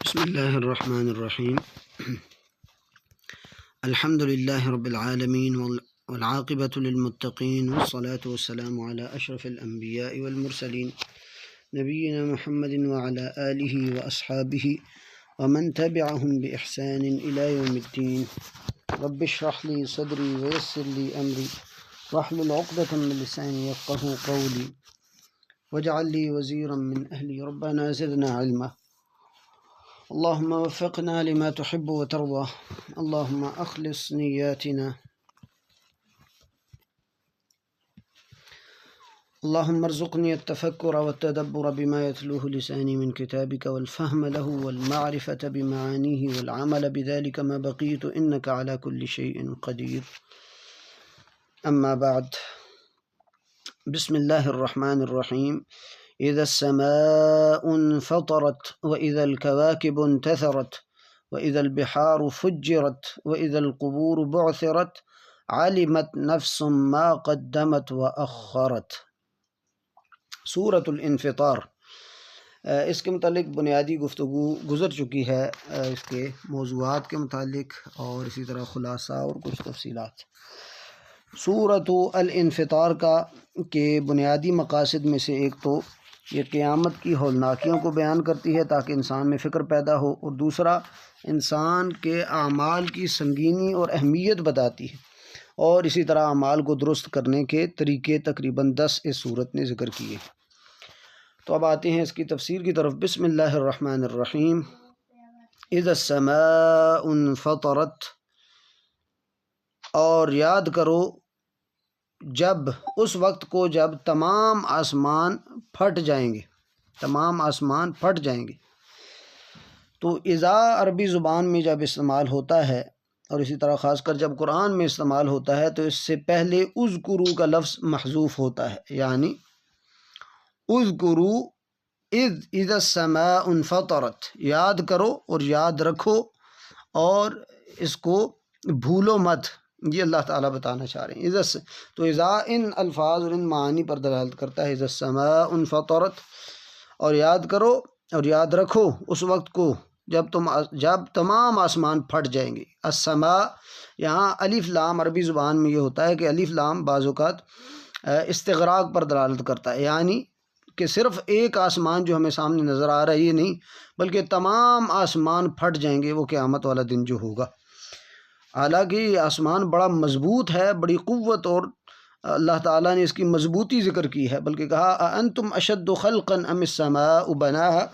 بسم اللہ الرحمن الرحیم الحمد للہ رب العالمین والعاقبۃ للمتقین والصلاة والسلام علی اشرف الانبیاء والمرسلین نبینا محمد وعلی آلہ واصحابہ ومن تبعهم بإحسان إلی یوم الدین رب اشرح لی صدری ویسر لی امری واحلل عقدۃ من لسانی یفقہوا قولی واجعل لی وزیرا من اہلی ربنا زدنا علما اللهم وفقنا لما تحب وترضى اللهم أخلص نياتنا اللهم ارزقني التفكر والتدبر بما يتلوه لساني من كتابك والفهم له والمعرفة بمعانيه والعمل بذلك ما بقيت إنك على كل شيء قدير أما بعد بسم الله الرحمن الرحيم إذا السماء انفطرت وإذا الكواكب انتثرت وإذا البحار فجرت وإذا القبور بعثرت علمت نفس ما قدمت وأخرت۔ سورة الانفطار، اس کے متعلق بنیادی گفتگو گزر چکی ہے، اس کے موضوعات کے متعلق اور اسی طرح خلاصہ اور کچھ تفصیلات۔ سورۃ الانفطار کے بنیادی مقاصد میں سے ایک تو یہ قیامت کی ہولناکیوں کو بیان کرتی ہے تاکہ انسان میں فکر پیدا ہو، اور دوسرا انسان کے اعمال کی سنگینی اور اہمیت بتاتی ہے، اور اسی طرح اعمال کو درست کرنے کے طریقے تقریباً 10 اس صورت نے ذکر کیے۔ تو اب آتے ہیں اس کی تفسیر کی طرف۔ بسم اللہ الرحمن الرحیم۔ اذا السماء انفطرت، اور یاد کرو جب، اس وقت کو جب تمام آسمان پھٹ جائیں گے، تمام آسمان پھٹ جائیں گے۔ تو اذا عربی زبان میں جب استعمال ہوتا ہے، اور اسی طرح خاص کر جب قرآن میں استعمال ہوتا ہے، تو اس سے پہلے اذکروا کا لفظ محذوف ہوتا ہے، یعنی اذکروا اذا السماء انفطرت، یاد کرو اور یاد رکھو اور اس کو بھولو مت، یہ اللہ تعالیٰ بتانا چاہ رہے ہیں۔ تو اذا ان الفاظ اور ان معانی پر دلالت کرتا ہے۔ اذا السماء انفطرت، اور یاد کرو اور یاد رکھو اس وقت کو جب تمام آسمان پھٹ جائیں گے۔ السماء، یہاں الف لام عربی زبان میں یہ ہوتا ہے کہ الف لام بعض اوقات استغراق پر دلالت کرتا ہے، یعنی کہ صرف ایک آسمان جو ہمیں سامنے نظر آ رہا ہے یہ نہیں، بلکہ تمام آسمان پھٹ جائیں گے، وہ قیامت والا دن جو ہوگا۔ حالانکہ یہ آسمان بڑا مضبوط ہے، بڑی قوت، اور اللہ تعالیٰ نے اس کی مضبوطی ذکر کی ہے، بلکہ کہا اَأَنتُمْ أَشَدُّ خَلْقًا أَمِ السَّمَاءُ بَنَاهَا،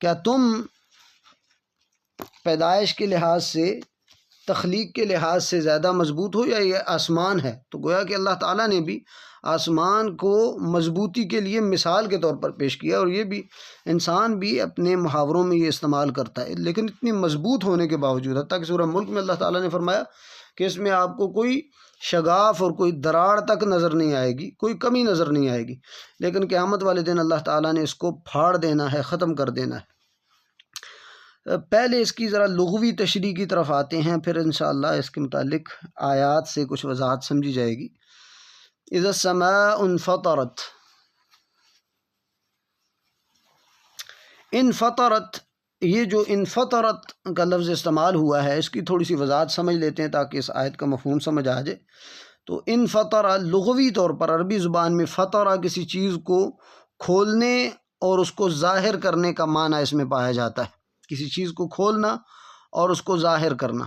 کیا تم پیدائش کے لحاظ سے، تخلیق کے لحاظ سے زیادہ مضبوط ہو، یا یہ آسمان ہے؟ تو گویا کہ اللہ تعالیٰ نے بھی آسمان کو مضبوطی کے لیے مثال کے طور پر پیش کیا، اور یہ بھی انسان بھی اپنے محاوروں میں یہ استعمال کرتا ہے، لیکن اتنی مضبوط ہونے کے باوجود، حتیٰ کہ سورہ ملک میں اللہ تعالیٰ نے فرمایا کہ اس میں آپ کو کوئی شگاف اور کوئی دراڑ تک نظر نہیں آئے گی، کوئی کمی نظر نہیں آئے گی، لیکن قیامت والے دن اللہ تعالیٰ نے اس کو پھاڑ دینا ہے، ختم کر دینا ہے۔ پہلے اس کی ذرا لغوی تشریح کی طرف آتے ہیں، پھر انشاءاللہ اس کے متعلق آیات سے کچھ وضاحت سمجھی جائے گی۔ اذا السماء انفطرت، انفطرت، یہ جو انفطرت کا لفظ استعمال ہوا ہے اس کی تھوڑی سی وضاحت سمجھ لیتے ہیں تاکہ اس آیت کا مفہوم سمجھ آ جائے۔ تو انفطر لغوی طور پر عربی زبان میں فطرہ کسی چیز کو کھولنے اور اس کو ظاہر کرنے کا معنی اس میں پایا جاتا ہے، کسی چیز کو کھولنا اور اس کو ظاہر کرنا۔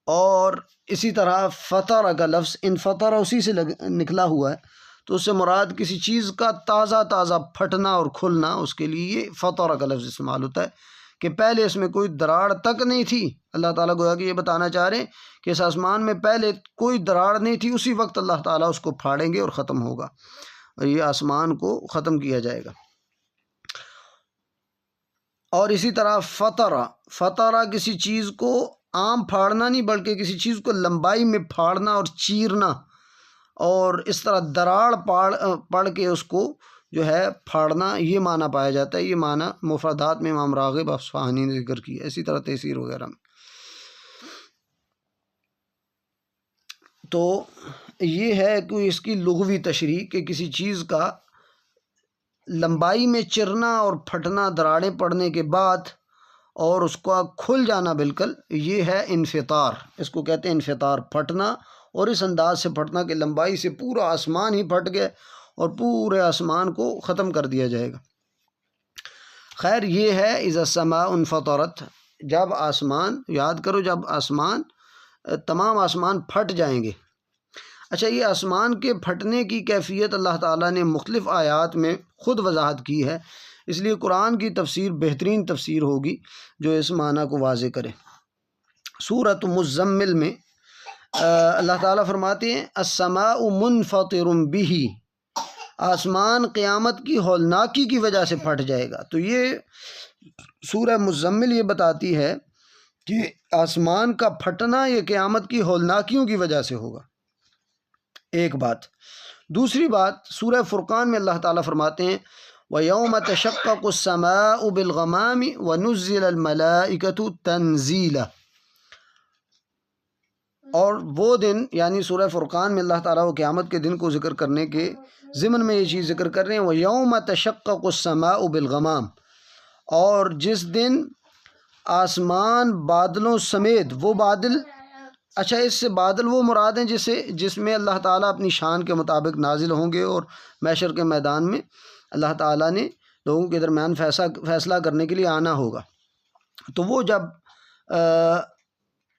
اور اسی طرح فطر کا لفظ انفطر اسی سے نکلا ہوا ہے، تو اس سے مراد کسی چیز کا تازہ تازہ پھٹنا اور کھلنا، اس کے لیے یہ فطر کا لفظ استعمال ہوتا ہے کہ پہلے اس میں کوئی دراڑ تک نہیں تھی۔ اللہ تعالیٰ گویا کہ یہ بتانا چاہ رہے ہیں کہ اس آسمان میں پہلے کوئی دراڑ نہیں تھی، اسی وقت اللہ تعالیٰ اس کو پھاڑیں گے اور ختم ہوگا، اور یہ آسمان کو ختم کیا جائے گا۔ اور اسی طرح فطرہ کسی چیز کو عام پھاڑنا نہیں، بلکہ کسی چیز کو لمبائی میں پھاڑنا اور چیرنا، اور اس طرح دراڑ پڑ کے اس کو جو ہے پھاڑنا، یہ معنی پایا جاتا ہے۔ یہ معنی مفردات میں امام راغب اصفہانی نے ذکر کیا، اسی طرح تفسیر وغیرہ میں۔ تو یہ ہے کہ اس کی لغوی تشریح کہ کسی چیز کا لمبائی میں چرنا اور پھٹنا، دراڑیں پڑنے کے بعد اور اس کا کھل جانا بالکل، یہ ہے انفطار. اس کو کہتے ہیں انفطار، پھٹنا، اور اس انداز سے پھٹنا کہ لمبائی سے پورا آسمان ہی پھٹ گئے اور پورے آسمان کو ختم کر دیا جائے گا. خیر یہ ہے اذا السماء انفطرت، جب آسمان، یاد کرو جب آسمان، تمام آسمان پھٹ جائیں گے. اچھا، یہ آسمان کے پھٹنے کی کیفیت اللہ تعالیٰ نے مختلف آیات میں خود وضاحت کی ہے، اس لیے قرآن کی تفسیر بہترین تفسیر ہوگی جو اس معنی کو واضح کرے. سورۃ مزمل میں اللہ تعالیٰ فرماتے ہیں السماء منفطر بہ، آسمان قیامت کی ہولناکی کی وجہ سے پھٹ جائے گا. تو یہ سورہ مزمل یہ بتاتی ہے کہ آسمان کا پھٹنا یہ قیامت کی ہولناکیوں کی وجہ سے ہوگا. ایک بات. دوسری بات، سورہ فرقان میں اللہ تعالیٰ فرماتے ہیں وَيَوْمَ تَشَقَّقُ السَّمَاءُ بِالْغَمَامِ وَنُزِّلَ الْمَلَائِكَةُ تَنزِيلًا. اور وہ دن، یعنی سورہ فرقان میں اللہ تعالیٰ وہ قیامت کے دن کو ذکر کرنے کے ضمن میں یہ چیز ذکر کر رہے ہیں وَيَوْمَ تَشَقَّقُ السَّمَاءُ بِالْغَمَامِ، اور جس دن آسمان بادلوں سمیت، وہ بادل، اچھا اس سے بادل وہ مراد ہیں جس میں اللہ تعالیٰ اپنی شان کے مطابق نازل ہوں گے، اور محشر کے میدان میں اللہ تعالیٰ نے لوگوں کے درمیان فیصلہ کرنے کے لیے آنا ہوگا. تو وہ جب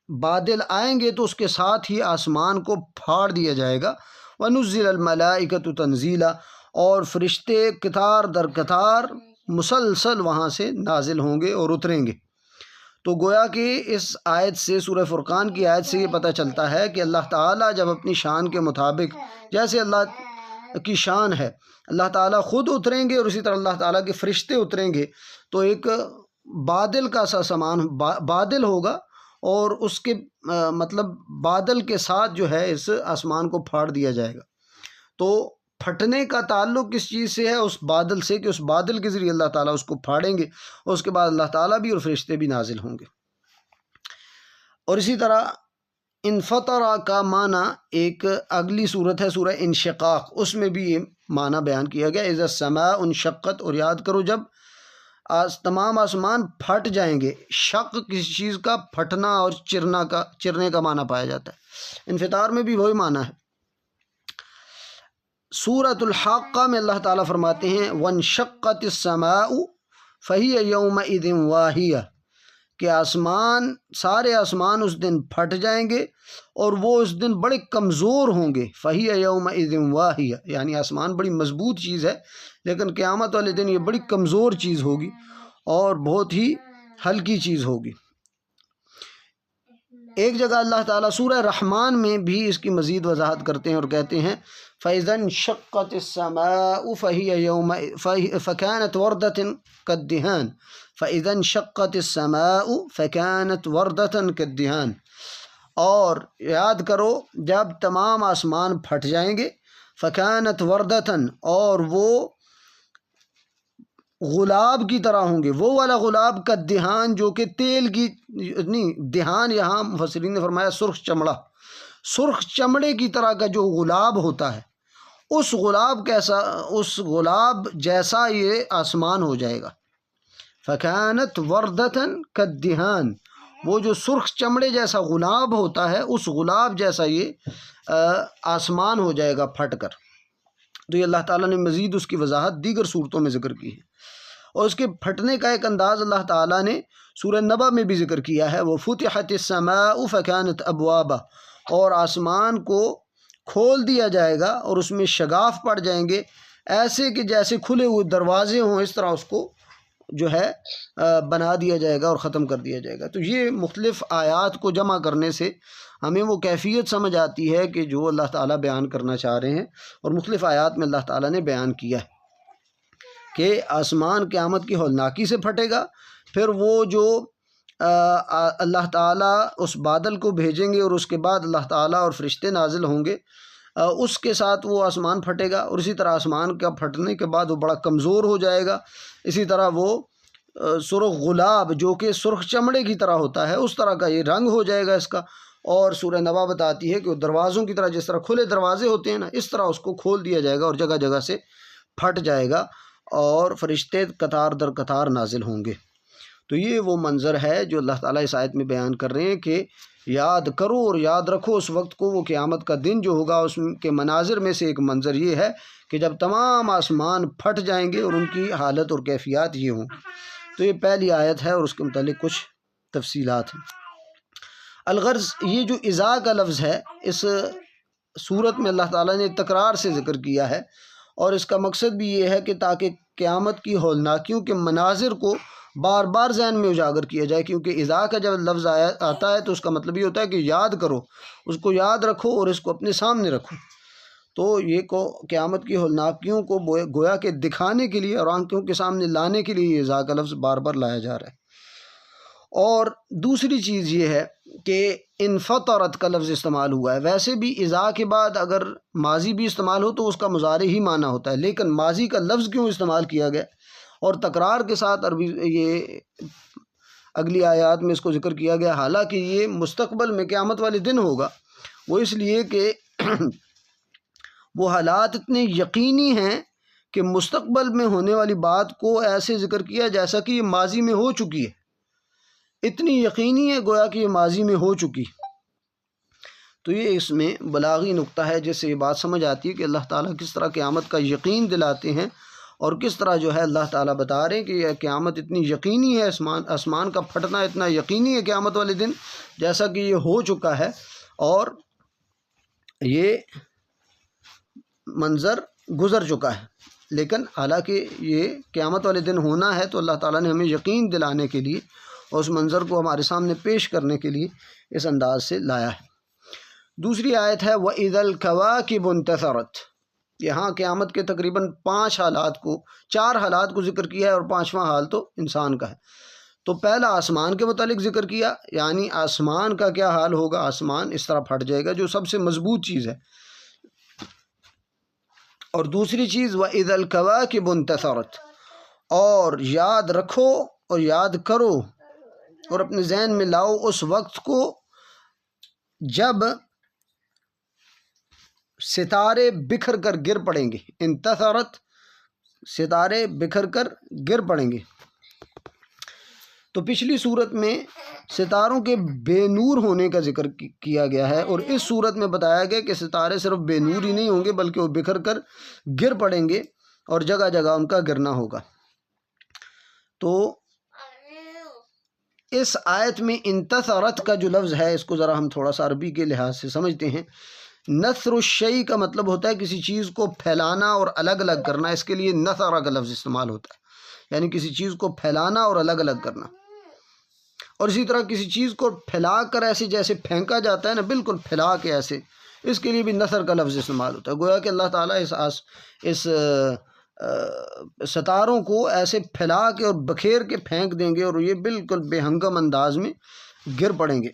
بادل آئیں گے تو اس کے ساتھ ہی آسمان کو پھاڑ دیا جائے گا. وَنُزِّلَ الْمَلَائِكَةُ تَنزِيلًا، اور فرشتے قطار در قطار مسلسل وہاں سے نازل ہوں گے اور اتریں گے. تو گویا کہ اس آیت سے، سورہ فرقان کی آیت سے یہ پتہ چلتا ہے کہ اللہ تعالیٰ جب اپنی شان کے مطابق، جیسے اللہ کی شان ہے، اللہ تعالیٰ خود اتریں گے اور اسی طرح اللہ تعالیٰ کے فرشتے اتریں گے، تو ایک بادل کا سا سامان بادل ہوگا، اور اس کے مطلب بادل کے ساتھ جو ہے اس آسمان کو پھاڑ دیا جائے گا. تو پھٹنے کا تعلق کس چیز سے ہے؟ اس بادل سے، کہ اس بادل کے ذریعے اللہ تعالیٰ اس کو پھاڑیں گے، اور اس کے بعد اللہ تعالیٰ بھی اور فرشتے بھی نازل ہوں گے. اور اسی طرح انفطر کا معنی ایک اگلی صورت ہے سورہ انشقاق، اس میں بھی یہ معنی بیان کیا گیا اذا السماء انشقت. اور یاد کرو جب تمام آسمان پھٹ جائیں گے، شق کسی چیز کا پھٹنا اور چرنے کا معنی پایا جاتا ہے، انفطار میں بھی وہی معنی ہے. سورۃ الحاقہ میں اللہ تعالیٰ فرماتے ہیں وانشقت السماء فہی یومئذ واہیہ، کہ آسمان، سارے آسمان اس دن پھٹ جائیں گے اور وہ اس دن بڑے کمزور ہوں گے. فہی یومئذ واہیہ، یعنی آسمان بڑی مضبوط چیز ہے، لیکن قیامت والے دن یہ بڑی کمزور چیز ہوگی اور بہت ہی ہلکی چیز ہوگی. ایک جگہ اللہ تعالیٰ سورہ رحمان میں بھی اس کی مزید وضاحت کرتے ہیں اور کہتے ہیں فَإِذَا انشَقَّتِ السَّمَاءُ فَكَانَتْ وَرْدَةً كَالدِّهَانِ فَإِذَا انشَقَّتِ السَّمَاءُ فَكَانَتْ وَرْدَةً كَالدِّهَانِ. اور یاد کرو جب تمام آسمان پھٹ جائیں گے، فَكَانَتْ وَرْدَةً، اور وہ غلاب کی طرح ہوں گے، وہ والا غلاب کا دہان جو کہ تیل کی نہیں، دہان یہاں مفسرین نے فرمایا سرخ چمڑا، سرخ چمڑے کی طرح کا جو غلاب ہوتا ہے، اس غلاب جیسا یہ آسمان ہو جائے گا. فَكَانَتْ وَرْدَةً كَالدِّهَانِ، وہ جو سرخ چمڑے جیسا غلاب ہوتا ہے، اس غلاب جیسا یہ آسمان ہو جائے گا پھٹ کر. تو یہ اللہ تعالیٰ نے مزید اس کی وضاحت دیگر صورتوں میں ذکر کی ہے. اور اس کے پھٹنے کا ایک انداز اللہ تعالیٰ نے سورہ نبا میں بھی ذکر کیا ہے وَفُتِحَتِ السَّمَاءُ فَكَانَتْ أَبْوَابًا، اور آسمان کو کھول دیا جائے گا اور اس میں شگاف پڑ جائیں گے، ایسے کہ جیسے کھلے ہوئے دروازے ہوں، اس طرح اس کو جو ہے بنا دیا جائے گا اور ختم کر دیا جائے گا. تو یہ مختلف آیات کو جمع کرنے سے ہمیں وہ کیفیت سمجھ آتی ہے کہ جو اللہ تعالیٰ بیان کرنا چاہ رہے ہیں، اور مختلف آیات میں اللہ تعالیٰ نے بیان کیا ہے کہ آسمان قیامت کی ہولناکی سے پھٹے گا، پھر وہ جو اللہ تعالیٰ اس بادل کو بھیجیں گے اور اس کے بعد اللہ تعالیٰ اور فرشتے نازل ہوں گے، اس کے ساتھ وہ آسمان پھٹے گا، اور اسی طرح آسمان کا پھٹنے کے بعد وہ بڑا کمزور ہو جائے گا. اسی طرح وہ سرخ غلاب جو کہ سرخ چمڑے کی طرح ہوتا ہے، اس طرح کا یہ رنگ ہو جائے گا اس کا، اور سورہ نبا بتاتی ہے کہ وہ دروازوں کی طرح، جس طرح کھلے دروازے ہوتے ہیں نا، اس طرح اس کو کھول دیا جائے گا اور جگہ جگہ سے پھٹ جائے گا اور فرشتے قطار در قطار نازل ہوں گے۔ تو یہ وہ منظر ہے جو اللہ تعالیٰ اس آیت میں بیان کر رہے ہیں کہ یاد کرو اور یاد رکھو اس وقت کو، وہ قیامت کا دن جو ہوگا۔ اس کے مناظر میں سے ایک منظر یہ ہے کہ جب تمام آسمان پھٹ جائیں گے اور ان کی حالت اور کیفیات یہ ہوں۔ تو یہ پہلی آیت ہے اور اس کے متعلق کچھ تفصیلات ہیں۔ الغرض یہ جو اذا کا لفظ ہے اس صورت میں اللہ تعالیٰ نے تکرار سے ذکر کیا ہے، اور اس کا مقصد بھی یہ ہے کہ تاکہ قیامت کی ہولناکیوں کے مناظر کو بار بار ذہن میں اجاگر کیا جائے، کیونکہ اذا کا جب لفظ آتا ہے تو اس کا مطلب یہ ہوتا ہے کہ یاد کرو، اس کو یاد رکھو اور اس کو اپنے سامنے رکھو۔ تو یہ کو قیامت کی ہولناکیوں کو گویا کہ دکھانے کے لیے اور آنکھوں کے سامنے لانے کے لیے اذا کا لفظ بار بار لایا جا رہا ہے۔ اور دوسری چیز یہ ہے کہ انفطرت کا لفظ استعمال ہوا ہے۔ ویسے بھی اذا کے بعد اگر ماضی بھی استعمال ہو تو اس کا مضارع ہی معنی ہوتا ہے، لیکن ماضی کا لفظ کیوں استعمال کیا گیا اور تکرار کے ساتھ عربی یہ اگلی آیات میں اس کو ذکر کیا گیا، حالانکہ یہ مستقبل میں قیامت والے دن ہوگا؟ وہ اس لیے کہ وہ حالات اتنے یقینی ہیں کہ مستقبل میں ہونے والی بات کو ایسے ذکر کیا جیسا کہ یہ ماضی میں ہو چکی ہے، اتنی یقینی ہے گویا کہ یہ ماضی میں ہو چکی۔ تو یہ اس میں بلاغی نقطہ ہے جس سے یہ بات سمجھ آتی ہے کہ اللہ تعالیٰ کس طرح قیامت کا یقین دلاتے ہیں، اور کس طرح جو ہے اللہ تعالیٰ بتا رہے ہیں کہ یہ قیامت اتنی یقینی ہے، آسمان کا پھٹنا اتنا یقینی ہے قیامت والے دن جیسا کہ یہ ہو چکا ہے، اور یہ منظر گزر چکا ہے۔ لیکن حالانکہ یہ قیامت والے دن ہونا ہے تو اللہ تعالیٰ نے ہمیں یقین دلانے کے لیے اور اس منظر کو ہمارے سامنے پیش کرنے کے لیے اس انداز سے لایا ہے۔ دوسری آیت ہے وَإِذَا الْكَوَاكِبُ انتَثَرَتْ۔ یہاں قیامت کے تقریباً 4 حالات کو ذکر کیا ہے، اور 5واں حال تو انسان کا ہے۔ تو پہلا آسمان کے متعلق ذکر کیا، یعنی آسمان کا کیا حال ہوگا، آسمان اس طرح پھٹ جائے گا جو سب سے مضبوط چیز ہے۔ اور دوسری چیز وَإِذَا الْكَوَاكِبُ انتَثَرَتْ، اور یاد رکھو اور یاد کرو اور اپنے ذہن میں لاؤ اس وقت کو جب ستارے بکھر کر گر پڑیں گے۔ انتثرت، ستارے بکھر کر گر پڑیں گے۔ تو پچھلی صورت میں ستاروں کے بے نور ہونے کا ذکر کیا گیا ہے، اور اس صورت میں بتایا گیا کہ ستارے صرف بے نور ہی نہیں ہوں گے بلکہ وہ بکھر کر گر پڑیں گے اور جگہ جگہ ان کا گرنا ہوگا۔ تو اس آیت میں انتثرت کا جو لفظ ہے اس کو ذرا ہم تھوڑا سا عربی کے لحاظ سے سمجھتے ہیں۔ نثر الشیء کا مطلب ہوتا ہے کسی چیز کو پھیلانا اور الگ الگ کرنا، اس کے لیے نثر کا لفظ استعمال ہوتا ہے، یعنی کسی چیز کو پھیلانا اور الگ الگ کرنا۔ اور اسی طرح کسی چیز کو پھیلا کر ایسے جیسے پھینکا جاتا ہے نا، بالکل پھیلا کے ایسے، اس کے لیے بھی نثر کا لفظ استعمال ہوتا ہے۔ گویا کہ اللہ تعالیٰ اس ستاروں کو ایسے پھیلا کے اور بکھیر کے پھینک دیں گے اور یہ بالکل بے ہنگم انداز میں گر پڑیں گے۔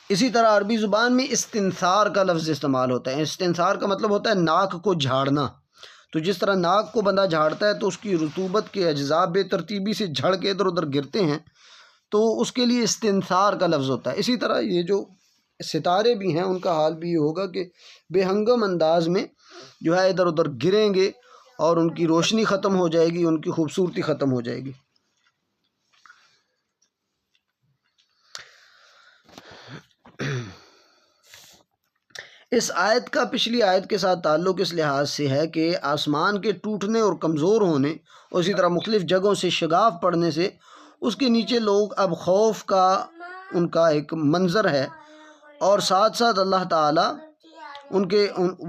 اسی طرح عربی زبان میں استنثار کا لفظ استعمال ہوتا ہے۔ استنثار کا مطلب ہوتا ہے ناک کو جھاڑنا۔ تو جس طرح ناک کو بندہ جھاڑتا ہے تو اس کی رطوبت کے اجزاء بے ترتیبی سے جھڑ کے ادھر ادھر گرتے ہیں، تو اس کے لیے استنثار کا لفظ ہوتا ہے۔ اسی طرح یہ جو ستارے بھی ہیں ان کا حال بھی یہ ہوگا کہ بے ہنگم انداز میں جو ہے ادھر ادھر گریں گے اور ان کی روشنی ختم ہو جائے گی، ان کی خوبصورتی ختم ہو جائے گی۔ اس آیت کا پچھلی آیت کے ساتھ تعلق اس لحاظ سے ہے کہ آسمان کے ٹوٹنے اور کمزور ہونے اور اسی طرح مختلف جگہوں سے شگاف پڑنے سے اس کے نیچے لوگ اب خوف کا ان کا ایک منظر ہے، اور ساتھ ساتھ اللہ تعالیٰ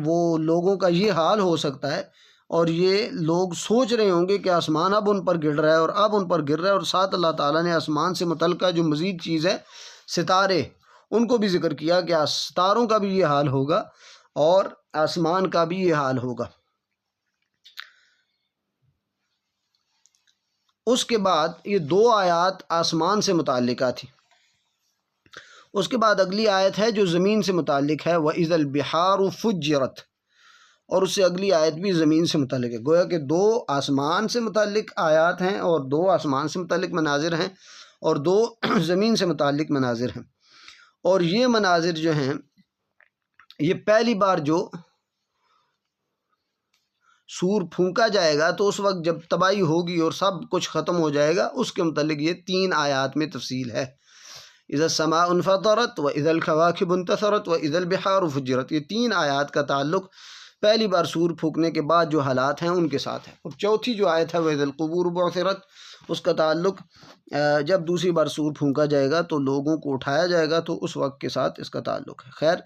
وہ لوگوں کا یہ حال ہو سکتا ہے، اور یہ لوگ سوچ رہے ہوں گے کہ آسمان اب ان پر گر رہا ہے اور اب ان پر گر رہا ہے، اور ساتھ اللہ تعالیٰ نے آسمان سے متعلقہ جو مزید چیز ہے ستارے، ان کو بھی ذکر کیا کہ ستاروں کا بھی یہ حال ہوگا اور آسمان کا بھی یہ حال ہوگا۔ اس کے بعد یہ 2 آیات آسمان سے متعلقہ تھی۔ اس کے بعد اگلی آیت ہے جو زمین سے متعلق ہے، وَإِذَا الْبِحَارُ فُجِّرَتْ، اور اس سے اگلی آیت بھی زمین سے متعلق ہے۔ گویا کہ 2 آسمان سے متعلق آیات ہیں اور 2 آسمان سے متعلق مناظر ہیں اور 2 زمین سے متعلق مناظر ہیں۔ اور یہ مناظر جو ہیں یہ پہلی بار جو سور پھونکا جائے گا تو اس وقت جب تباہی ہوگی اور سب کچھ ختم ہو جائے گا، اس کے متعلق یہ 3 آیات میں تفصیل ہے۔ اذا السماء انفطرت واذا الكواكب انتثرت واذا البحار فجرت، یہ 3 آیات کا تعلق پہلی بار سور پھونکنے کے بعد جو حالات ہیں ان کے ساتھ ہے۔ اور چوتھی جو آیت ہے واذا القبور بعثرت، اس کا تعلق جب دوسری بار سور پھونکا جائے گا تو لوگوں کو اٹھایا جائے گا، تو اس وقت کے ساتھ اس کا تعلق ہے۔ خیر،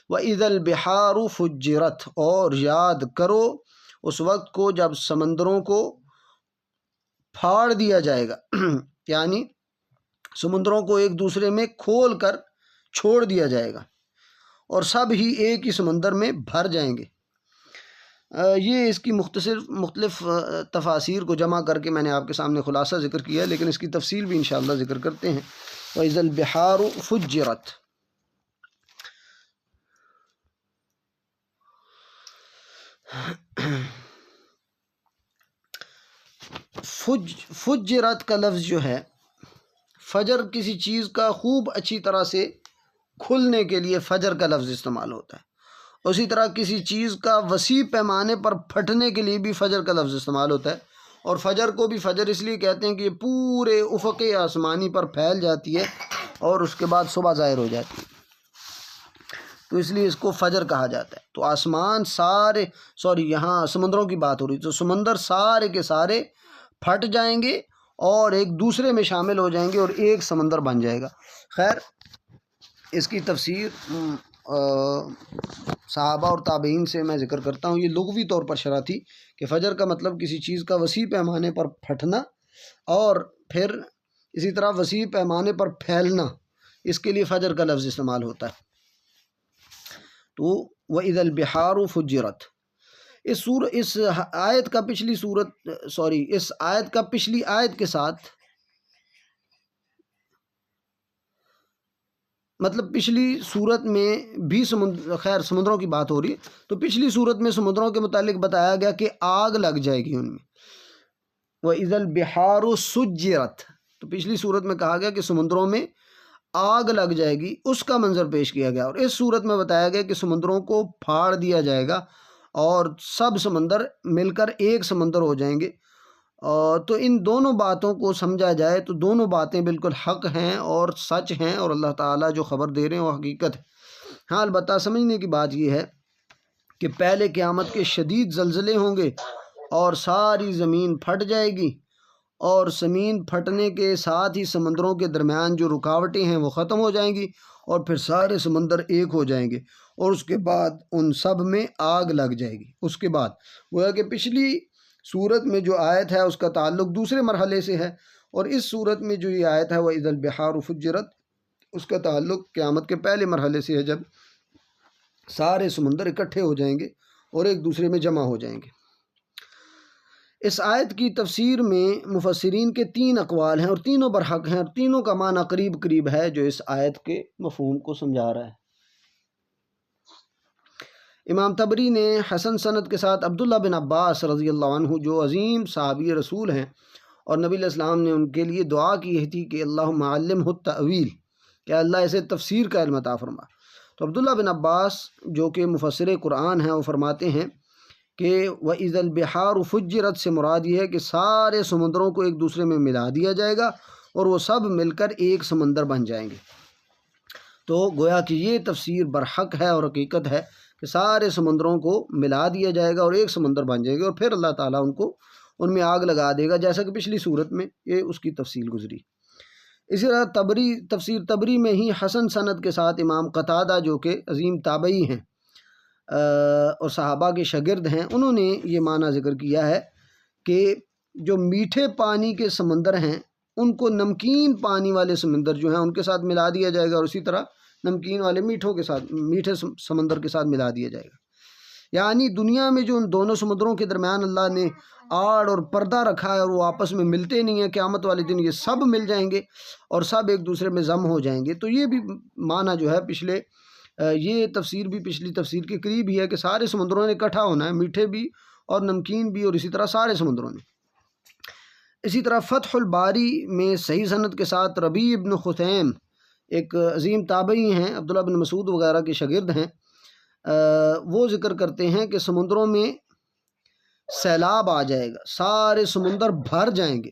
واذا البحار فجرت، اور یاد کرو اس وقت کو جب سمندروں کو پھاڑ دیا جائے گا یعنی سمندروں کو ایک دوسرے میں کھول کر چھوڑ دیا جائے گا اور سب ہی ایک ہی سمندر میں بھر جائیں گے۔ یہ اس کی مختلف تفاسیر کو جمع کر کے میں نے آپ کے سامنے خلاصہ ذکر کیا ہے، لیکن اس کی تفصیل بھی انشاءاللہ ذکر کرتے ہیں۔ وَإِذَا الْبِحَارُ فُجِّرَتْ، فجرت کا لفظ جو ہے، فجر کسی چیز کا خوب اچھی طرح سے کھلنے کے لیے فجر کا لفظ استعمال ہوتا ہے، اسی طرح کسی چیز کا وسیع پیمانے پر پھٹنے کے لیے بھی فجر کا لفظ استعمال ہوتا ہے۔ اور فجر کو بھی فجر اس لیے کہتے ہیں کہ یہ پورے افق آسمانی پر پھیل جاتی ہے اور اس کے بعد صبح ظاہر ہو جاتی ہے، تو اس لیے اس کو فجر کہا جاتا ہے۔ تو آسمان سارے یہاں سمندروں کی بات ہو رہی، تو سمندر سارے کے سارے پھٹ جائیں گے اور ایک دوسرے میں شامل ہو جائیں گے اور ایک سمندر بن جائے گا۔ خیر، اس کی تفسیر صحابہ اور تابعین سے میں ذکر کرتا ہوں۔ یہ لغوی طور پر شرح تھی کہ فجر کا مطلب کسی چیز کا وسیع پیمانے پر پھٹنا اور پھر اسی طرح وسیع پیمانے پر پھیلنا، اس کے لیے فجر کا لفظ استعمال ہوتا ہے۔ تو وَإِذَا الْبِحَارُ فُجِّرَتْ، اس آیت کا پچھلی آیت کے ساتھ، مطلب پچھلی صورت میں بھی سمندروں کی بات ہو رہی ہے، تو پچھلی صورت میں سمندروں کے متعلق بتایا گیا کہ آگ لگ جائے گی ان میں۔ وَإِذَا الْبِحَارُ سُجِّرَتْ، تو پچھلی صورت میں کہا گیا کہ سمندروں میں آگ لگ جائے گی، اس کا منظر پیش کیا گیا، اور اس صورت میں بتایا گیا کہ سمندروں کو پھاڑ دیا جائے گا اور سب سمندر مل کر ایک سمندر ہو جائیں گے۔ تو ان دونوں باتوں کو سمجھا جائے تو دونوں باتیں بالکل حق ہیں اور سچ ہیں، اور اللہ تعالیٰ جو خبر دے رہے ہیں وہ حقیقت ہے۔ ہاں، البتہ سمجھنے کی بات یہ ہے کہ پہلے قیامت کے شدید زلزلے ہوں گے اور ساری زمین پھٹ جائے گی، اور زمین پھٹنے کے ساتھ ہی سمندروں کے درمیان جو رکاوٹیں ہیں وہ ختم ہو جائیں گی اور پھر سارے سمندر ایک ہو جائیں گے، اور اس کے بعد ان سب میں آگ لگ جائے گی۔ اس کے بعد وہ ہے کہ پچھلی صورت میں جو آیت ہے اس کا تعلق دوسرے مرحلے سے ہے، اور اس صورت میں جو یہ آیت ہے وَإِذَا الْبِحَارُ فُجِّرَتْ، اس کا تعلق قیامت کے پہلے مرحلے سے ہے، جب سارے سمندر اکٹھے ہو جائیں گے اور ایک دوسرے میں جمع ہو جائیں گے۔ اس آیت کی تفسیر میں مفسرین کے 3 اقوال ہیں اور تینوں برحق ہیں، اور تینوں کا معنی قریب قریب ہے جو اس آیت کے مفہوم کو سمجھا رہا ہے۔ امام طبری نے حسن سند کے ساتھ عبداللہ بن عباس رضی اللہ عنہ، جو عظیم صحابی رسول ہیں، اور نبی علیہ السلام نے ان کے لیے دعا کی تھی کہ اللہم علمہ التأویل، کہ اللہ اسے تفسیر کا علم عطا فرما۔ تو عبداللہ بن عباس جو کہ مفسر قرآن ہیں، وہ فرماتے ہیں کہ وَإِذَا الْبِحَارُ فُجِّرَتْ سے مراد یہ ہے کہ سارے سمندروں کو ایک دوسرے میں ملا دیا جائے گا اور وہ سب مل کر ایک سمندر بن جائیں گے۔ تو گویا کہ یہ تفسیر برحق ہے اور حقیقت ہے کہ سارے سمندروں کو ملا دیا جائے گا اور ایک سمندر بن جائے گا، اور پھر اللہ تعالیٰ ان میں آگ لگا دے گا، جیسا کہ پچھلی صورت میں یہ اس کی تفصیل گزری۔ اسی طرح تفسیر طبری میں ہی حسن سند کے ساتھ امام قتادہ جو کہ عظیم تابعی ہیں اور صحابہ کے شاگرد ہیں، انہوں نے یہ معنی ذکر کیا ہے کہ جو میٹھے پانی کے سمندر ہیں ان کو نمکین پانی والے سمندر جو ہیں ان کے ساتھ ملا دیا جائے گا، اور اسی طرح نمکین والے میٹھے سمندر کے ساتھ ملا دیا جائے گا۔ یعنی دنیا میں جو ان دونوں سمندروں کے درمیان اللہ نے آڑ اور پردہ رکھا ہے اور وہ آپس میں ملتے نہیں ہیں، قیامت والے دن یہ سب مل جائیں گے اور سب ایک دوسرے میں ضم ہو جائیں گے۔ تو یہ بھی معنی جو ہے یہ تفسیر بھی پچھلی تفسیر کے قریب ہی ہے کہ سارے سمندروں نے اکٹھا ہونا ہے، میٹھے بھی اور نمکین بھی، اور اسی طرح سارے سمندروں نے۔ اسی طرح فتح الباری میں صحیح سند کے ساتھ ربیع ابن خثیم ایک عظیم تابعی ہیں، عبداللہ بن مسعود وغیرہ کے شاگرد ہیں، وہ ذکر کرتے ہیں کہ سمندروں میں سیلاب آ جائے گا، سارے سمندر بھر جائیں گے۔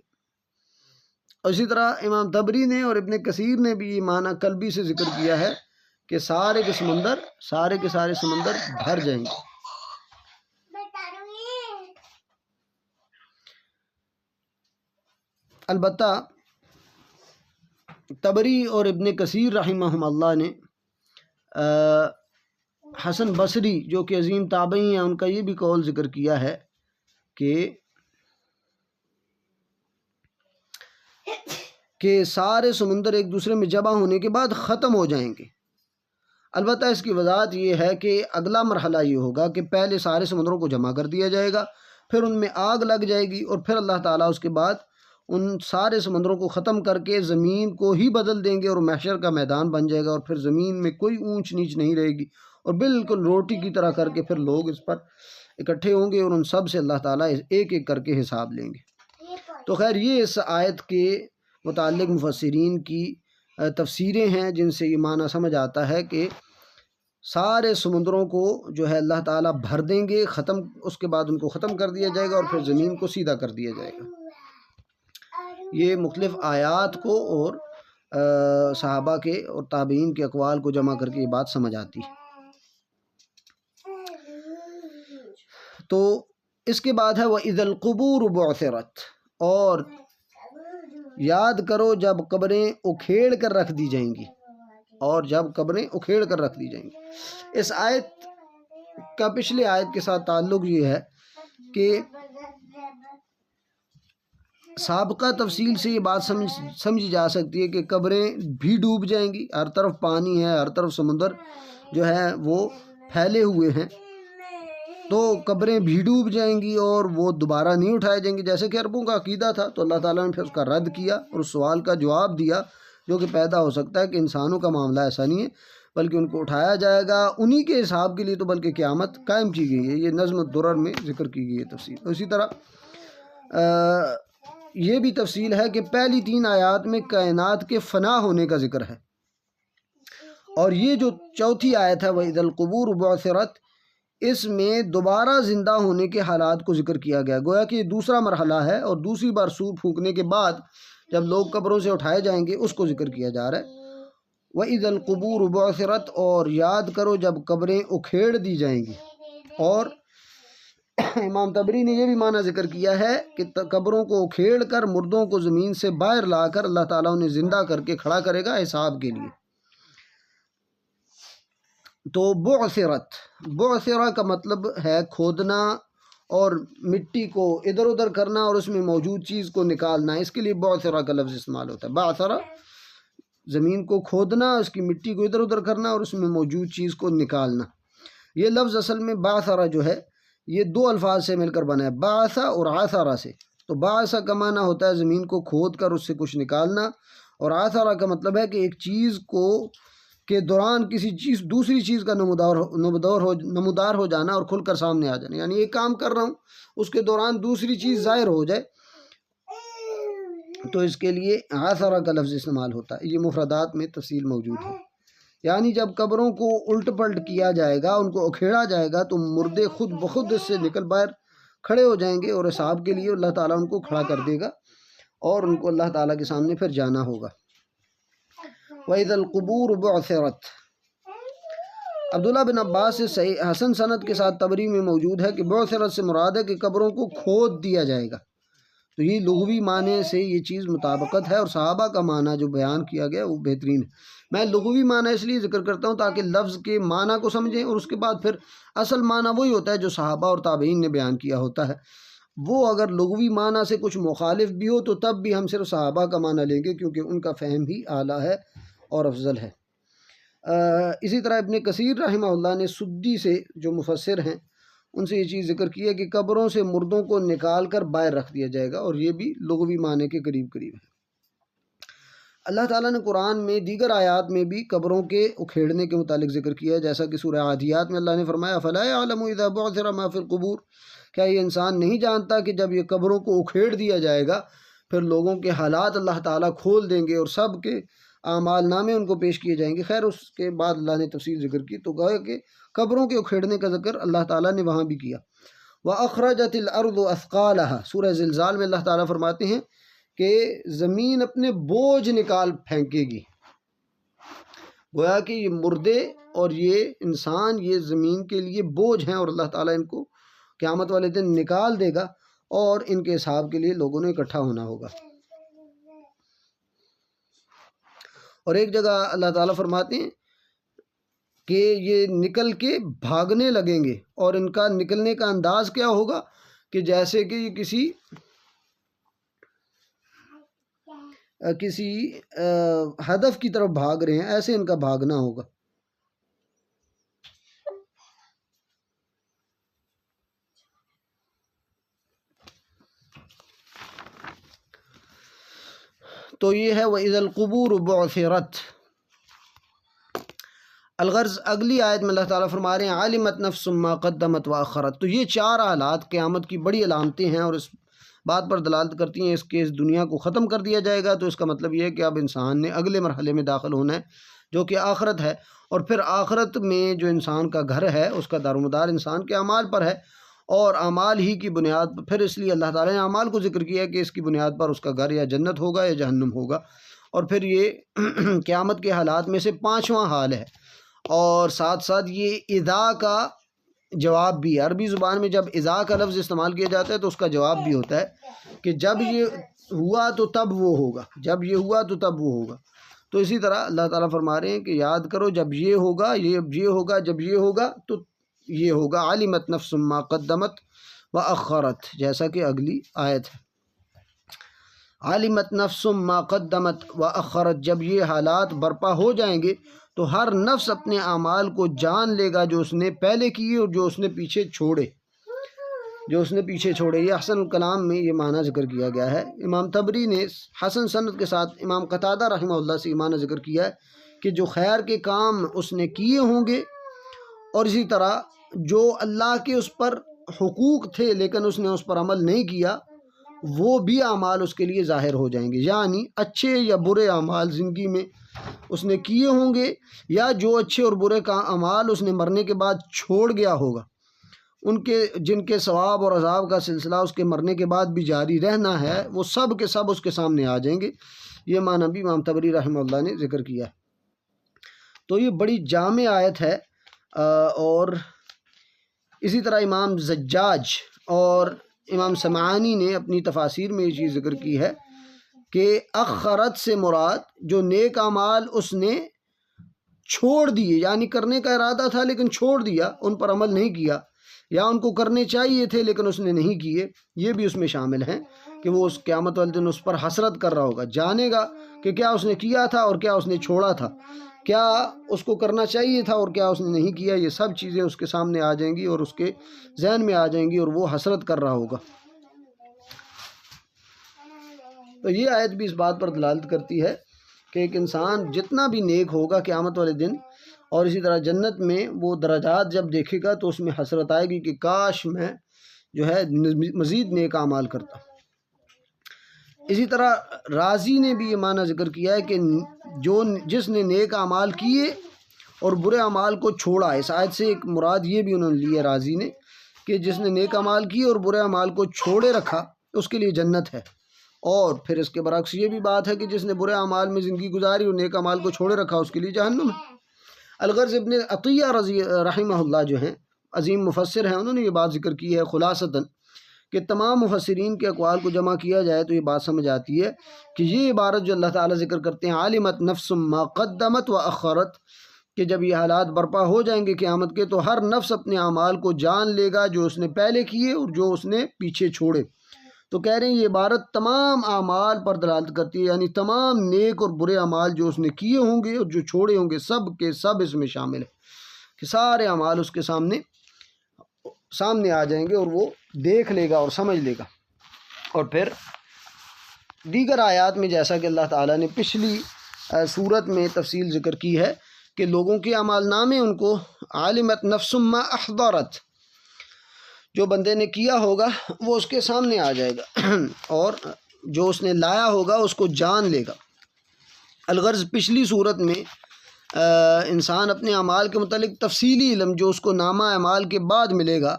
اسی طرح امام طبری نے اور ابن کثیر نے بھی یہ معنی قلبی سے ذکر کیا ہے کہ سارے کے سارے سمندر بھر جائیں گے۔ البتہ طبری اور ابن کثیر رحمہم اللہ نے حسن بصری جو کہ عظیم تابعی ہیں، ان کا یہ بھی قول ذکر کیا ہے کہ سارے سمندر ایک دوسرے میں جمع ہونے کے بعد ختم ہو جائیں گے۔ البتہ اس کی وضاحت یہ ہے کہ اگلا مرحلہ یہ ہوگا کہ پہلے سارے سمندروں کو جمع کر دیا جائے گا، پھر ان میں آگ لگ جائے گی، اور پھر اللہ تعالیٰ اس کے بعد ان سارے سمندروں کو ختم کر کے زمین کو ہی بدل دیں گے، اور محشر کا میدان بن جائے گا، اور پھر زمین میں کوئی اونچ نیچ نہیں رہے گی، اور بالکل روٹی کی طرح کر کے پھر لوگ اس پر اکٹھے ہوں گے، اور ان سب سے اللہ تعالیٰ ایک ایک کر کے حساب لیں گے۔ تو خیر یہ اس آیت کے متعلق مفسرین کی تفسیریں ہیں، جن سے یہ معنی سمجھ آتا ہے کہ سارے سمندروں کو جو ہے اللہ تعالیٰ بھر دیں گے، اس کے بعد ان کو ختم کر دیا جائے گا، اور پھر زمین کو سیدھا کر دیا جائے گا۔ یہ مختلف آیات کو اور صحابہ کے اور تابعین کے اقوال کو جمع کر کے یہ بات سمجھ آتی ہے۔ تو اس کے بعد ہے وَإِذَا الْقُبُورُ بُعْثِرَتْ، اور یاد کرو جب قبریں اکھیڑ کر رکھ دی جائیں گی، اس آیت کا پچھلے آیت کے ساتھ تعلق یہ ہے کہ سابقہ تفصیل سے یہ بات سمجھی جا سکتی ہے کہ قبریں بھی ڈوب جائیں گی، ہر طرف پانی ہے، ہر طرف سمندر جو ہے وہ پھیلے ہوئے ہیں، تو قبریں بھی ڈوب جائیں گی اور وہ دوبارہ نہیں اٹھائے جائیں گی، جیسے کہ عربوں کا عقیدہ تھا۔ تو اللہ تعالیٰ نے پھر اس کا رد کیا اور اس سوال کا جواب دیا جو کہ پیدا ہو سکتا ہے کہ انسانوں کا معاملہ ایسا نہیں ہے، بلکہ ان کو اٹھایا جائے گا انہی کے حساب کے لیے، تو بلکہ قیامت قائم کی گئی ہے۔ یہ نظم الدرر میں ذکر کی گئی ہے تفصیل۔ اسی طرح یہ بھی تفصیل ہے کہ پہلی 3 آیات میں کائنات کے فنا ہونے کا ذکر ہے، اور یہ جو چوتھی آیت ہے وَإِذَا الْقُبُورُ بُعْثِرَتْ، اس میں دوبارہ زندہ ہونے کے حالات کو ذکر کیا گیا، گویا کہ یہ دوسرا مرحلہ ہے، اور دوسری بار سور پھونکنے کے بعد جب لوگ قبروں سے اٹھائے جائیں گے اس کو ذکر کیا جا رہا ہے۔ وَإِذَا الْقُبُورُ بُعْثِرَتْ، اور یاد کرو جب قبریں اکھیڑ دی جائیں گی۔ اور امام طبری نے یہ بھی معنی ذکر کیا ہے کہ قبروں کو اکھیڑ کر مردوں کو زمین سے باہر لا کر اللہ تعالیٰ انہیں زندہ کر کے کھڑا کرے گا حساب کے لیے۔ تو بعثرہ کا مطلب ہے کھودنا اور مٹی کو ادھر ادھر کرنا اور اس میں موجود چیز کو نکالنا، اس کے لیے بعثرہ کا لفظ استعمال ہوتا ہے۔ بعثرہ زمین کو کھودنا، اس کی مٹی کو ادھر ادھر کرنا اور اس میں موجود چیز کو نکالنا۔ یہ لفظ اصل میں بعثرہ جو ہے یہ 2 الفاظ سے مل کر بنا ہے، بعثہ اور عثرہ سے۔ تو بعثہ کا معنی ہوتا ہے زمین کو کھود کر اس سے کچھ نکالنا، اور عثرہ کا مطلب ہے کہ ایک چیز کو کے دوران کسی چیز دوسری چیز کا نمودار ہو جانا اور کھل کر سامنے آ جانا، یعنی ایک کام کر رہا ہوں اس کے دوران دوسری چیز ظاہر ہو جائے، تو اس کے لیے عثرہ کا لفظ استعمال ہوتا ہے۔ یہ مفردات میں تفصیل موجود ہے، یعنی جب قبروں کو الٹ پلٹ کیا جائے گا، ان کو اکھیڑا جائے گا، تو مردے خود بخود اس سے نکل باہر کھڑے ہو جائیں گے، اور حساب کے لیے اللہ تعالیٰ ان کو کھڑا کر دے گا اور ان کو اللہ تعالیٰ کے سامنے پھر جانا ہوگا۔ وَإِذَا الْقُبُورُ بُعْثِرَتْ، عبداللہ بن عباس سے صحیح حسن سند کے ساتھ طبری میں موجود ہے کہ بعثرت سے مراد ہے کہ قبروں کو کھود دیا جائے گا۔ تو یہ لغوی معنی سے یہ چیز مطابقت ہے، اور صحابہ کا معنی جو بیان کیا گیا وہ بہترین ہے۔ میں لغوی معنی اس لیے ذکر کرتا ہوں تاکہ لفظ کے معنی کو سمجھیں، اور اس کے بعد پھر اصل معنی وہی ہوتا ہے جو صحابہ اور تابعین نے بیان کیا ہوتا ہے۔ وہ اگر لغوی معنی سے کچھ مخالف بھی ہو تو تب بھی ہم صرف صحابہ کا معنی لیں گے، کیونکہ ان کا فہم ہی اعلیٰ ہے اور افضل ہے۔ اسی طرح ابن کثیر رحمہ اللہ نے سدی سے جو مفسر ہیں ان سے یہ چیز ذکر کی ہے کہ قبروں سے مردوں کو نکال کر باہر رکھ دیا جائے گا، اور یہ بھی لغوی معنی کے قریب قریب ہے۔ اللہ تعالیٰ نے قرآن میں دیگر آیات میں بھی قبروں کے اکھیڑنے کے متعلق ذکر کیا ہے، جیسا کہ سورہ عادیات میں اللہ نے فرمایا فَلَا يَعْلَمُ إِذَا بُعْثِرَ مَا فِي الْقُبُورِ، کیا یہ انسان نہیں جانتا کہ جب یہ قبروں کو اکھیڑ دیا جائے گا پھر لوگوں کے حالات اللہ تعالیٰ کھول دیں گے اور سب کے اعمال نامے ان کو پیش کیے جائیں گے۔ خیر اس کے بعد اللہ نے تفصیل ذکر کی، تو گویا کہ قبروں کے اکھیڑنے کا ذکر اللہ تعالیٰ نے وہاں بھی کیا۔ وَأَخْرَجَتِ الْأَرْضُ أَثْقَالَهَا، سورہ زلزال میں اللہ تعالیٰ فرماتے ہیں کہ زمین اپنے بوجھ نکال پھینکے گی۔ گویا کہ یہ مردے اور یہ انسان یہ زمین کے لیے بوجھ ہیں، اور اللہ تعالیٰ ان کو قیامت والے دن نکال دے گا اور ان کے حساب کے لیے لوگوں نے اکٹھا ہونا ہوگا۔ اور ایک جگہ اللہ تعالیٰ فرماتے ہیں کہ یہ نکل کے بھاگنے لگیں گے، اور ان کا نکلنے کا انداز کیا ہوگا کہ جیسے کہ یہ کسی ہدف کی طرف بھاگ رہے ہیں، ایسے ان کا بھاگنا ہوگا۔ تو یہ ہے وَإِذَا الْقُبُورُ بُعْثِرَتْ۔ الغرض اگلی آیت میں اللہ تعالیٰ فرما رہے ہیں عَلِمَتْ نَفْسٌ مَّا قَدَّمَتْ وَأَخَّرَتْ۔ تو یہ چار حالات قیامت کی بڑی علامتیں ہیں، اور اس بات پر دلالت کرتی ہیں اس دنیا کو ختم کر دیا جائے گا، تو اس کا مطلب یہ ہے کہ اب انسان نے اگلے مرحلے میں داخل ہونا ہے جو کہ آخرت ہے، اور پھر آخرت میں جو انسان کا گھر ہے اس کا دار و مدار انسان کے اعمال پر ہے، اور اعمال ہی کی بنیاد پر پھر اس لیے اللہ تعالیٰ نے اعمال کو ذکر کیا ہے کہ اس کی بنیاد پر اس کا گھر یا جنت ہوگا یا جہنم ہوگا۔ اور پھر یہ قیامت کے حالات میں سے پانچواں حال ہے، اور ساتھ ساتھ یہ اذا کا جواب بھی ہے۔ عربی زبان میں جب اذا کا لفظ استعمال کیا جاتا ہے تو اس کا جواب بھی ہوتا ہے کہ جب یہ ہوا تو تب وہ ہوگا، جب یہ ہوا تو تب وہ ہوگا۔ تو اسی طرح اللہ تعالیٰ فرما رہے ہیں کہ یاد کرو جب یہ ہوگا، یہ ہوگا، جب یہ ہوگا تو یہ ہوگا۔ عَلِمَتْ نَفْسٌ مَّا قَدَّمَتْ وَأَخَّرَتْ، جیسا کہ اگلی آیت ہے۔ عَلِمَتْ نَفْسٌ مَّا قَدَّمَتْ وَأَخَّرَتْ، جب یہ حالات برپا ہو جائیں گے تو ہر نفس اپنے اعمال کو جان لے گا جو اس نے پہلے کیے اور جو اس نے پیچھے چھوڑے، یہ حسن الکلام میں یہ معنی ذکر کیا گیا ہے۔ امام طبری نے حسن سند کے ساتھ امام قتادہ رحمہ اللہ سے معنی ذکر کیا ہے کہ جو خیر کے کام اس نے کیے ہوں گے، اور اسی طرح جو اللہ کے اس پر حقوق تھے لیکن اس نے اس پر عمل نہیں کیا، وہ بھی اعمال اس کے لیے ظاہر ہو جائیں گے۔ یعنی اچھے یا برے اعمال زندگی میں اس نے کیے ہوں گے، یا جو اچھے اور برے کا اعمال اس نے مرنے کے بعد چھوڑ گیا ہوگا، جن کے ثواب اور عذاب کا سلسلہ اس کے مرنے کے بعد بھی جاری رہنا ہے، وہ سب کے سب اس کے سامنے آ جائیں گے۔ یہ معنی بھی امام طبری رحمہ اللہ نے ذکر کیا ہے۔ تو یہ بڑی جامع آیت ہے، اور اسی طرح امام زجاج اور امام سمعانی نے اپنی تفاسیر میں یہ چیز ذکر کی ہے کہ اخرت سے مراد جو نیک اعمال اس نے چھوڑ دیے، یعنی کرنے کا ارادہ تھا لیکن چھوڑ دیا، ان پر عمل نہیں کیا، یا ان کو کرنے چاہیے تھے لیکن اس نے نہیں کیے، یہ بھی اس میں شامل ہیں کہ وہ اس قیامت والے دن اس پر حسرت کر رہا ہوگا، جانے گا کہ کیا اس نے کیا تھا اور کیا اس نے چھوڑا تھا، کیا اس کو کرنا چاہیے تھا اور کیا اس نے نہیں کیا۔ یہ سب چیزیں اس کے سامنے آ جائیں گی اور اس کے ذہن میں آ جائیں گی، اور وہ حسرت کر رہا ہوگا۔ تو یہ آیت بھی اس بات پر دلالت کرتی ہے کہ ایک انسان جتنا بھی نیک ہوگا قیامت والے دن، اور اسی طرح جنت میں وہ درجات جب دیکھے گا تو اس میں حسرت آئے گی کہ کاش میں جو ہے مزید نیک اعمال کرتا۔ اسی طرح رازی نے بھی یہ معنی ذکر کیا ہے کہ جس نے نیک اعمال کیے اور برے اعمال کو چھوڑا، اس آیت سے ایک مراد یہ بھی انہوں نے لی ہے رازی نے کہ جس نے نیک اعمال کیے اور برے اعمال کو چھوڑے رکھا اس کے لیے جنت ہے، اور پھر اس کے برعکس یہ بھی بات ہے کہ جس نے برے اعمال میں زندگی گزاری اور نیک اعمال کو چھوڑے رکھا اس کے لیے جہنم ہے۔ الغرض ابن عطیہ رحمہ اللہ جو ہیں عظیم مفسر ہیں، انہوں نے یہ بات ذکر کی ہے خلاصتاً کہ تمام مفسرین کے اقوال کو جمع کیا جائے تو یہ بات سمجھ آتی ہے کہ یہ عبارت جو اللہ تعالیٰ ذکر کرتے ہیں عالمت نفس ما قدمت و اخرت، کہ جب یہ حالات برپا ہو جائیں گے قیامت کے تو ہر نفس اپنے اعمال کو جان لے گا جو اس نے پہلے کیے اور جو اس نے پیچھے چھوڑے۔ تو کہہ رہے ہیں یہ عبارت تمام اعمال پر دلالت کرتی ہے، یعنی تمام نیک اور برے اعمال جو اس نے کیے ہوں گے اور جو چھوڑے ہوں گے سب کے سب اس میں شامل ہے کہ سارے اعمال اس کے سامنے آ جائیں گے اور وہ دیکھ لے گا اور سمجھ لے گا۔ اور پھر دیگر آیات میں جیسا کہ اللہ تعالیٰ نے پچھلی صورت میں تفصیل ذکر کی ہے کہ لوگوں کے اعمال نامے ان کو عالمت نفس ما احضرت، جو بندے نے کیا ہوگا وہ اس کے سامنے آ جائے گا اور جو اس نے لایا ہوگا اس کو جان لے گا۔ الغرض پچھلی صورت میں انسان اپنے اعمال کے متعلق تفصیلی علم جو اس کو نامہ اعمال کے بعد ملے گا،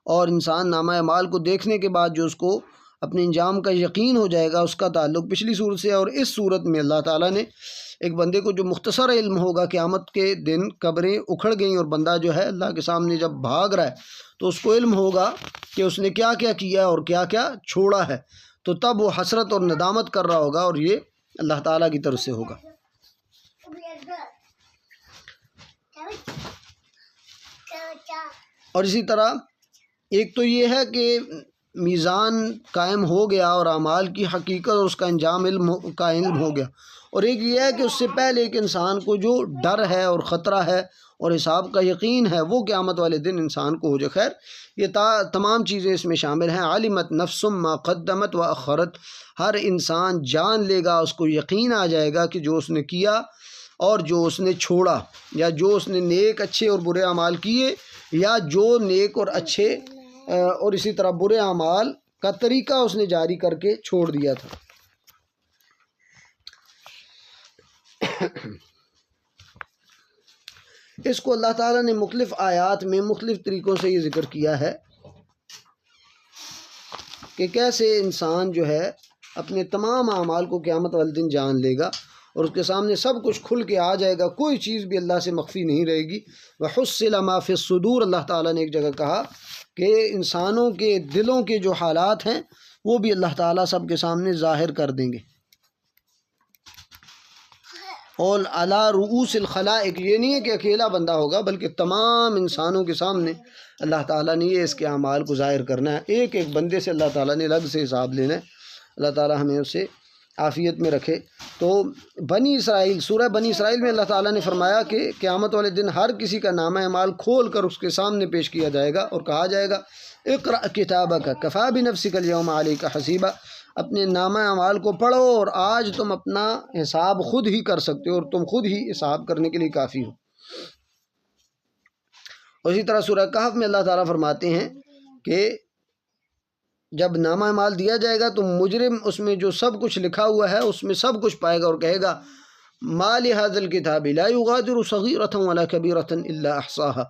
اور انسان نامہ اعمال کو دیکھنے کے بعد جو اس کو اپنے انجام کا یقین ہو جائے گا، اس کا تعلق پچھلی صورت سے۔ اور اس صورت میں اللہ تعالیٰ نے ایک بندے کو جو مختصر علم ہوگا قیامت کے دن قبریں اکھڑ گئیں اور بندہ جو ہے اللہ کے سامنے جب بھاگ رہا ہے تو اس کو علم ہوگا کہ اس نے کیا کیا کیا اور کیا کیا چھوڑا ہے، تو تب وہ حسرت اور ندامت کر رہا ہوگا، اور یہ اللہ تعالیٰ کی طرف سے ہوگا۔ اور اسی طرح ایک تو یہ ہے کہ میزان قائم ہو گیا اور اعمال کی حقیقت اور اس کا انجام کا علم ہو گیا، اور ایک یہ ہے کہ اس سے پہلے ایک انسان کو جو ڈر ہے اور خطرہ ہے اور حساب کا یقین ہے وہ قیامت والے دن انسان کو ہو جائے۔ خیر یہ تمام چیزیں اس میں شامل ہیں۔ علمت نفس ما قدمت و اخرت، ہر انسان جان لے گا، اس کو یقین آ جائے گا کہ جو اس نے کیا اور جو اس نے چھوڑا، یا جو اس نے نیک اچھے اور برے اعمال کیے، یا جو نیک اور اچھے اور اسی طرح برے اعمال کا طریقہ اس نے جاری کر کے چھوڑ دیا تھا۔ اس کو اللہ تعالیٰ نے مختلف آیات میں مختلف طریقوں سے یہ ذکر کیا ہے کہ کیسے انسان جو ہے اپنے تمام اعمال کو قیامت والے دن جان لے گا اور اس کے سامنے سب کچھ کھل کے آ جائے گا، کوئی چیز بھی اللہ سے مخفی نہیں رہے گی۔ وَحُصِّلَ مَا فِي الصُّدُورِ، اللہ تعالیٰ نے ایک جگہ کہا کہ انسانوں کے دلوں کے جو حالات ہیں وہ بھی اللہ تعالیٰ سب کے سامنے ظاہر کر دیں گے۔ اور علی رؤوس الخلائق، یہ نہیں ہے کہ اکیلا بندہ ہوگا بلکہ تمام انسانوں کے سامنے اللہ تعالیٰ نے یہ اس کے اعمال کو ظاہر کرنا ہے، ایک ایک بندے سے اللہ تعالیٰ نے الگ سے حساب لینا ہے۔ اللہ تعالیٰ ہمیں اسے عافیت میں رکھے۔ تو بنی اسرائیل، سورہ بنی اسرائیل میں اللہ تعالیٰ نے فرمایا کہ قیامت والے دن ہر کسی کا نامہ اعمال کھول کر اس کے سامنے پیش کیا جائے گا اور کہا جائے گا اقرأ کتابک کفیٰ بنفسک اليوم علیک حسیبا، اپنے نامہ اعمال کو پڑھو اور آج تم اپنا حساب خود ہی کر سکتے ہو اور تم خود ہی حساب کرنے کے لیے کافی ہو۔ اور اسی طرح سورہ کہف میں اللہ تعالیٰ فرماتے ہیں کہ جب نامہ اعمال دیا جائے گا تو مجرم اس میں جو سب کچھ لکھا ہوا ہے اس میں سب کچھ پائے گا اور کہے گا ما لہذا الکتاب لا یغادر صغیرۃ ولا کبیرۃ الا احصاها،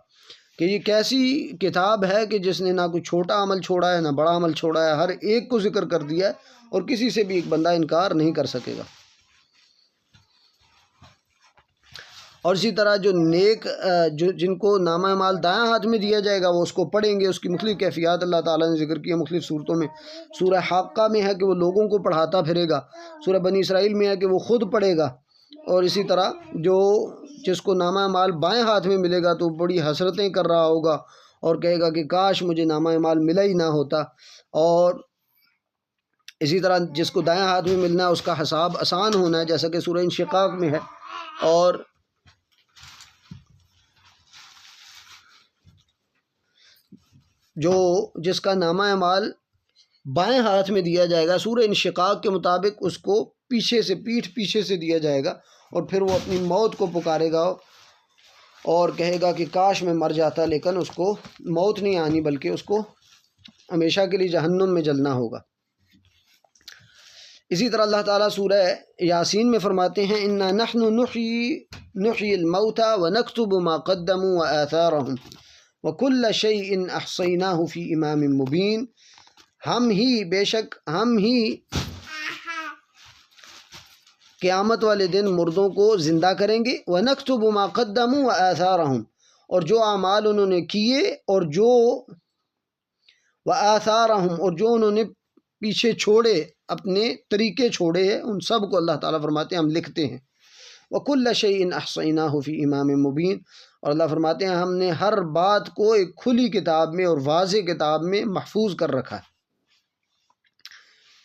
کہ یہ کیسی کتاب ہے کہ جس نے نہ کوئی چھوٹا عمل چھوڑا ہے نہ بڑا عمل چھوڑا ہے، ہر ایک کو ذکر کر دیا ہے اور کسی سے بھی ایک بندہ انکار نہیں کر سکے گا۔ اور اسی طرح جو نیک جن کو نامہ اعمال دائیں ہاتھ میں دیا جائے گا وہ اس کو پڑھیں گے، اس کی مختلف کیفیات اللہ تعالیٰ نے ذکر کی ہے مختلف صورتوں میں۔ سورہ حاقہ میں ہے کہ وہ لوگوں کو پڑھاتا پھرے گا، سورہ بنی اسرائیل میں ہے کہ وہ خود پڑھے گا، اور اسی طرح جس کو نامہ اعمال بائیں ہاتھ میں ملے گا تو بڑی حسرتیں کر رہا ہوگا اور کہے گا کہ کاش مجھے نامہ اعمال ملا ہی نہ ہوتا۔ اور اسی طرح جس کو دائیں ہاتھ میں ملنا ہے اس کا حساب آسان ہونا ہے، جیسا کہ سورہ انشقاق میں ہے۔ اور جس کا نامہ اعمال بائیں ہاتھ میں دیا جائے گا، سورہ انشقاق کے مطابق اس کو پیچھے سے، پیٹھ پیچھے سے دیا جائے گا، اور پھر وہ اپنی موت کو پکارے گا اور کہے گا کہ کاش میں مر جاتا، لیکن اس کو موت نہیں آنی بلکہ اس کو ہمیشہ کے لیے جہنم میں جلنا ہوگا۔ اسی طرح اللہ تعالیٰ سورہ یاسین میں فرماتے ہیں انا نحن نحیی الموتى ونکتب ما قدموا وآثارهم وَكُلَّ شَيْءٍ أَحْصَيْنَاهُ فِي إِمَامٍ مُبِينٍ، بے شک ہم ہی قیامت والے دن مردوں کو زندہ کریں گے، وَنَكْتُبُ مَا قَدَّمُوا وَآثَارَهُمْ، اور جو اعمال انہوں نے کیے اور جو وَآثَارَهُمْ، اور جو انہوں نے پیچھے چھوڑے، اپنے طریقے چھوڑے ہیں، ان سب کو اللہ تعالیٰ فرماتے ہیں ہم لکھتے ہیں۔ وَكُلَّ شَيْءٍ أَحْصَيْنَاهُ فِي إِمَامٍ مُبِينٍ، اور اللہ فرماتے ہیں ہم نے ہر بات کو ایک کھلی کتاب میں اور واضح کتاب میں محفوظ کر رکھا ہے۔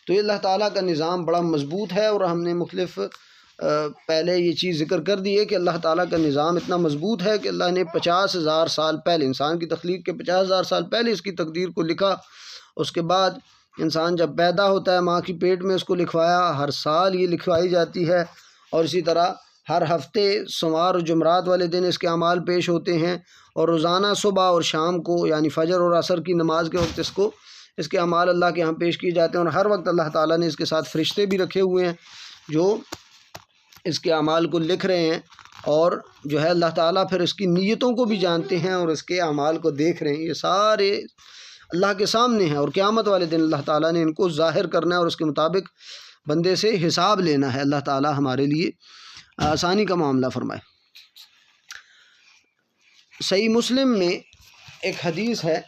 تو یہ اللہ تعالیٰ کا نظام بڑا مضبوط ہے، اور ہم نے مختلف پہلے یہ چیز ذکر کر دی ہے کہ اللہ تعالیٰ کا نظام اتنا مضبوط ہے کہ اللہ نے 50,000 سال پہلے، انسان کی تخلیق کے 50,000 سال پہلے اس کی تقدیر کو لکھا، اس کے بعد انسان جب پیدا ہوتا ہے ماں کی پیٹ میں اس کو لکھوایا، ہر سال یہ لکھوائی جاتی ہے، اور اسی طرح ہر ہفتے سوموار اور جمعرات والے دن اس کے اعمال پیش ہوتے ہیں، اور روزانہ صبح اور شام کو یعنی فجر اور عصر کی نماز کے وقت اس کے اعمال اللہ کے ہاں پیش کیے جاتے ہیں، اور ہر وقت اللہ تعالیٰ نے اس کے ساتھ فرشتے بھی رکھے ہوئے ہیں جو اس کے اعمال کو لکھ رہے ہیں، اور جو ہے اللہ تعالیٰ پھر اس کی نیتوں کو بھی جانتے ہیں اور اس کے اعمال کو دیکھ رہے ہیں۔ یہ سارے اللہ کے سامنے ہیں، اور قیامت والے دن اللہ تعالیٰ نے ان کو ظاہر کرنا ہے اور اس کے مطابق بندے سے حساب لینا ہے۔ اللہ تعالیٰ ہمارے لیے آسانی کا معاملہ فرمائے۔ صحیح مسلم میں ایک حدیث ہے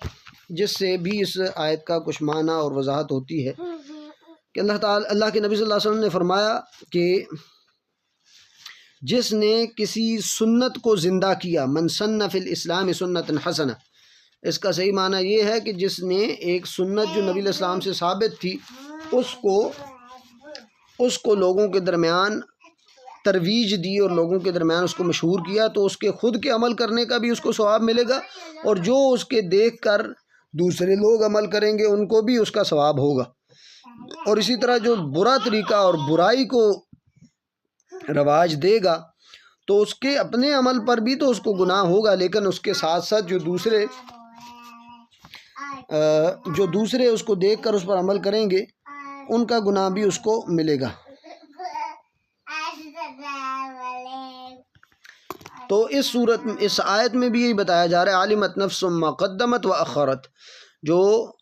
جس سے بھی اس آیت کا کچھ معنی اور وضاحت ہوتی ہے کہ اللہ کے نبی صلی اللہ علیہ وسلم نے فرمایا کہ جس نے کسی سنت کو زندہ کیا، من سن فی الاسلام سنت حسنہ، اس کا صحیح معنی یہ ہے کہ جس نے ایک سنت جو نبی علیہ السلام سے ثابت تھی اس کو لوگوں کے درمیان ترویج دی اور لوگوں کے درمیان اس کو مشہور کیا، تو اس کے خود کے عمل کرنے کا بھی اس کو ثواب ملے گا، اور جو اس کے دیکھ کر دوسرے لوگ عمل کریں گے ان کو بھی اس کا ثواب ہوگا۔ اور اسی طرح جو برا طریقہ اور برائی کو رواج دے گا تو اس کے اپنے عمل پر بھی تو اس کو گناہ ہوگا، لیکن اس کے ساتھ ساتھ جو دوسرے اس کو دیکھ کر اس پر عمل کریں گے ان کا گناہ بھی اس کو ملے گا۔ تو اس آیت میں بھی یہی بتایا جا رہا ہے، علمت نفس ما قدمت و اخرت، جو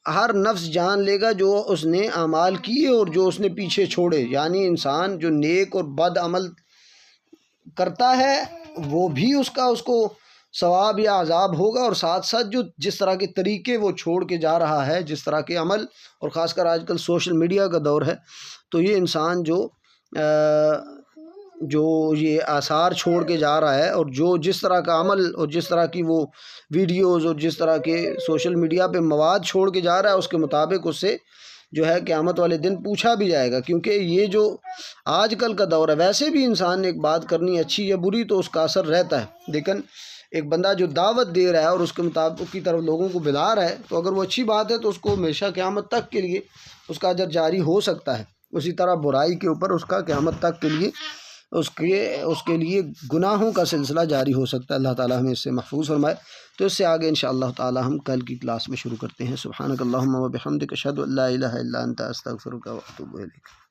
ہر نفس جان لے گا جو اس نے اعمال کیے اور جو اس نے پیچھے چھوڑے، یعنی انسان جو نیک اور بد عمل کرتا ہے وہ بھی اس کو ثواب یا عذاب ہوگا، اور ساتھ ساتھ جس طرح کے طریقے وہ چھوڑ کے جا رہا ہے، جس طرح کے عمل، اور خاص کر آج کل سوشل میڈیا کا دور ہے، تو یہ انسان جو یہ آثار چھوڑ کے جا رہا ہے، اور جس طرح کا عمل اور جس طرح کی وہ ویڈیوز اور جس طرح کے سوشل میڈیا پہ مواد چھوڑ کے جا رہا ہے، اس کے مطابق اس سے جو ہے قیامت والے دن پوچھا بھی جائے گا، کیونکہ یہ جو آج کل کا دور ہے، ویسے بھی انسان نے ایک بات کرنی اچھی یا بری تو اس کا اثر رہتا ہے، لیکن ایک بندہ جو دعوت دے رہا ہے اور اس کے مطابق کی طرف لوگوں کو بلا رہا ہے، تو اگر وہ اچھی بات ہے تو اس کو ہمیشہ قیامت تک کے لیے اس کا اجر جاری ہو سکتا ہے۔ اسی طرح برائی کے اوپر اس کا قیامت تک کے لیے اس کے لیے گناہوں کا سلسلہ جاری ہو سکتا ہے۔ اللہ تعالیٰ ہمیں اس سے محفوظ فرمائے۔ تو اس سے آگے انشاءاللہ تعالیٰ ہم کل کی کلاس میں شروع کرتے ہیں۔ سبحانک اللہم و بحمدک، اشہد ان لا الہ الا انت، استغفرک و اتوب الیک۔